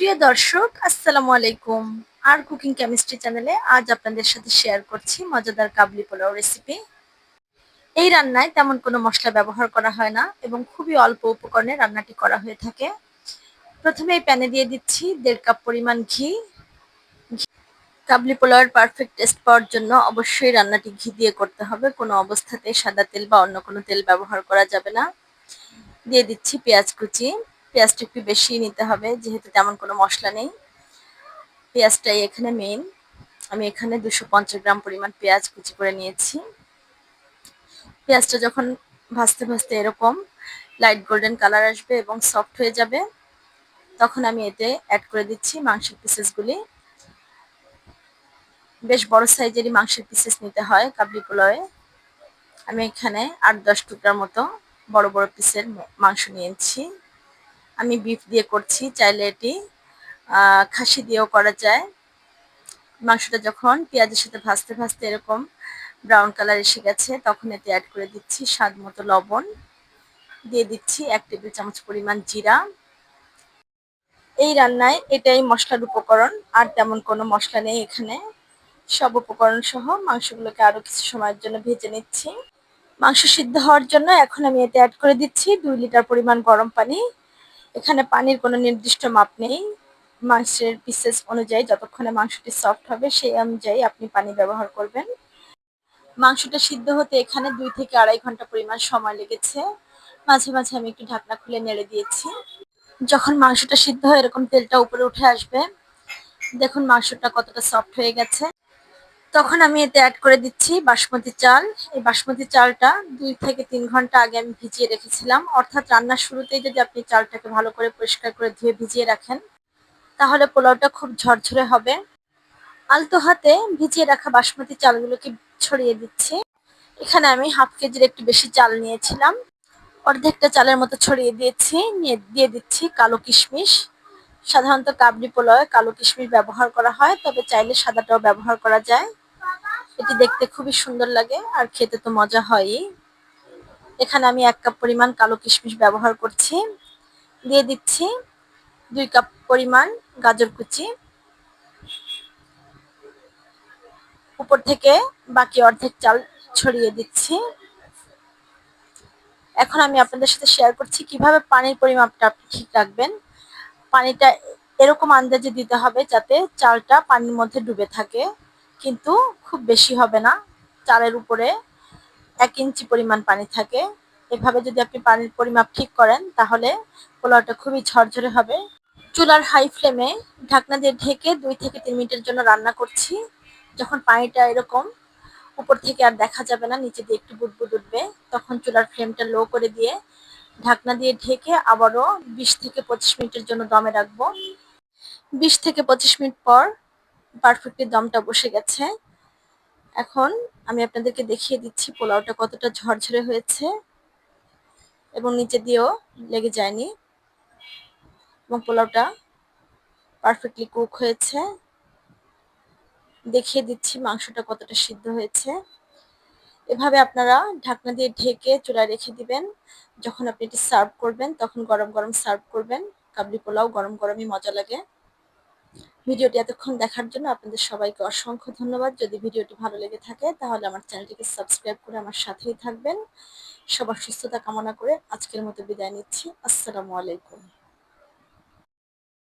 প্রিয় দর্শক, আসসালামু আলাইকুম। আর কুকিং কেমিস্ট্রি চ্যানেলে আজ আপনাদের সাথে শেয়ার করছি মজাদার কাবলি পোলাও রেসিপি। এই রান্নায় তেমন কোনো মশলা ব্যবহার করা হয় না এবং খুবই অল্প উপকরণে রান্নাটি করা হয়ে থাকে। প্রথমে এই প্যানে দিয়ে দিচ্ছি 1.5 কাপ পরিমাণ ঘি। কাবলি পোলাওয়ের পারফেক্ট টেস্ট পাওয়ার জন্য অবশ্যই রান্নাটি ঘি দিয়ে করতে হবে, কোনো অবস্থাতেই সাদা তেল বা অন্য কোনো তেল ব্যবহার করা যাবে না। দিয়ে দিচ্ছি পেঁয়াজ কুচি। পেঁয়াজটা একটু বেশি নিতে হবে যেহেতু তেমন কোনো মশলা নেই। পেঁয়াজটাই এখানে মেইন। আমি এখানে 250 গ্রাম পরিমাণ পেঁয়াজ কুচি করে নিয়েছি। পেঁয়াজটা যখন ভাজতে ভাজতে এরকম লাইট গোল্ডেন কালার আসবে এবং সফট হয়ে যাবে, তখন আমি এতে অ্যাড করে দিচ্ছি মাংসের পিসেসগুলি। বেশ বড় সাইজেরই মাংসের পিসেস নিতে হয় কাবলি পোলাওয়ে। আমি এখানে 8-10 টুকরার মতো বড় বড় পিসের মাংস নিয়েছি। আমি বিফ দিয়ে করছি, চাইলে এটি খাসি দিয়েও করা যায়। মাংসটা যখন পেঁয়াজের সাথে ভাজতে ভাজতে এরকম ব্রাউন কালার এসে গেছে, তখন এতে অ্যাড করে দিচ্ছি স্বাদ মতো লবণ। দিয়ে দিচ্ছি 1 টেবিল চামচ পরিমাণ জিরা। এই রান্নায় এটাই মশলার উপকরণ, আর তেমন কোনো মশলা নেই এখানে। সব উপকরণ সহ মাংসগুলোকে আরো কিছু সময়ের জন্য ভেজে নিচ্ছি। মাংস সিদ্ধ হওয়ার জন্য এখন আমি এতে অ্যাড করে দিচ্ছি 2 লিটার পরিমাণ গরম পানি। এখানে পানির কোনো নির্দিষ্ট মাপ নেই। মাংসের পিসেস অনুযায়ী যতক্ষণে মাংসটি সফট হবে সেই অনুযায়ী আপনি পানি ব্যবহার করবেন। মাংসটা সিদ্ধ হতে এখানে 2 থেকে 2.5 ঘন্টা পরিমাণ সময় লেগেছে। মাঝে মাঝে আমি একটু ঢাকনা খুলে নেড়ে দিয়েছি। যখন মাংসটা সিদ্ধ হয়ে এরকম তেলটা উপরে উঠে আসবে, দেখুন মাংসটা কতটা সফট হয়ে গেছে। তখন আমি এতে অ্যাড করে দিচ্ছি বাসমতি চাল। এই বাসমতি চালটা 2 থেকে 3 ঘন্টা আগে আমি ভিজিয়ে রেখেছিলাম। অর্থাৎ রান্নার শুরুতেই যদি আপনি চালটাকে ভালো করে পরিষ্কার করে ধুয়ে ভিজিয়ে রাখেন, তাহলে পোলাওটা খুব ঝরঝরে হবে। আলতো হাতে ভিজিয়ে রাখা বাসমতি চালগুলোকে ছড়িয়ে দিচ্ছি। এখানে আমি হাফ কেজির একটু বেশি চাল নিয়েছিলাম। অর্ধেকটা চালের মতো ছড়িয়ে দিয়েছি। নিয়ে দিয়ে দিচ্ছি কালো কিশমিশ। সাধারণত কাবলি পোলাওয়ে কালো কিশমিশ ব্যবহার করা হয়, তবে চাইলে সাদাটাও ব্যবহার করা যায়। এটি দেখতে খুবই সুন্দর লাগে আর খেতে তো মজা হয়ই। এখানে আমি 1 কাপ পরিমাণ কালো কিশমিশ ব্যবহার করছি। দিয়ে দিচ্ছি 2 কাপ পরিমাণ গাজর কুচি। উপর থেকে বাকি অর্ধেক চাল ছড়িয়ে দিচ্ছি। এখন আমি আপনাদের সাথে শেয়ার করছি কিভাবে পানির পরিমাপটা আপনি ঠিক রাখবেন। পানিটা এরকম আন্দাজে দিতে হবে যাতে চালটা পানির মধ্যে ডুবে থাকে, কিন্তু খুব বেশি হবে না। চালের উপরে 1 ইঞ্চি পরিমাণ পানি থাকে। এভাবে যদি আপনি পানির পরিমাপ ঠিক করেন, তাহলে পোলাওটা খুবই ঝরঝরে হবে। চুলার হাই ফ্লেমে ঢাকনা দিয়ে ঢেকে 2 থেকে 3 মিনিটের জন্য রান্না করছি। যখন পানিটা এরকম উপর থেকে আর দেখা যাবে না, নিচে দিয়ে একটু বুদবুদ উঠবে, তখন চুলার ফ্লেমটা লো করে দিয়ে ঢাকনা দিয়ে ঢেকে আবারও 20 থেকে 25 মিনিটের জন্য দমে রাখবো। 20 থেকে 25 মিনিট পর পারফেক্টলি দমটা বসে গেছে। এখন আমি আপনাদেরকে দেখিয়ে দিচ্ছি পোলাওটা কতটা ঝরঝরে হয়েছে এবং নিচে দিয়েও লেগে যায়নি, এবং পোলাওটা পারফেক্টলি কুক হয়েছে। দেখিয়ে দিচ্ছি মাংসটা কতটা সিদ্ধ হয়েছে। এভাবে আপনারা ঢাকনা দিয়ে ঢেকে চুলায় রেখে দিবেন। যখন আপনি এটি সার্ভ করবেন, তখন গরম গরম সার্ভ করবেন। কাবলি পোলাও গরম গরমই মজা লাগে। ভিডিওটি এতক্ষণ দেখার জন্য আপনাদের সবাইকে অসংখ্য ধন্যবাদ। যদি ভিডিওটি ভালো লেগে থাকে তাহলে আমার চ্যানেলটিকে সাবস্ক্রাইব করে আমার সাথেই থাকবেন। সবার সুস্থতা কামনা করে আজকের মতো বিদায় নিচ্ছি। আসসালামু আলাইকুম।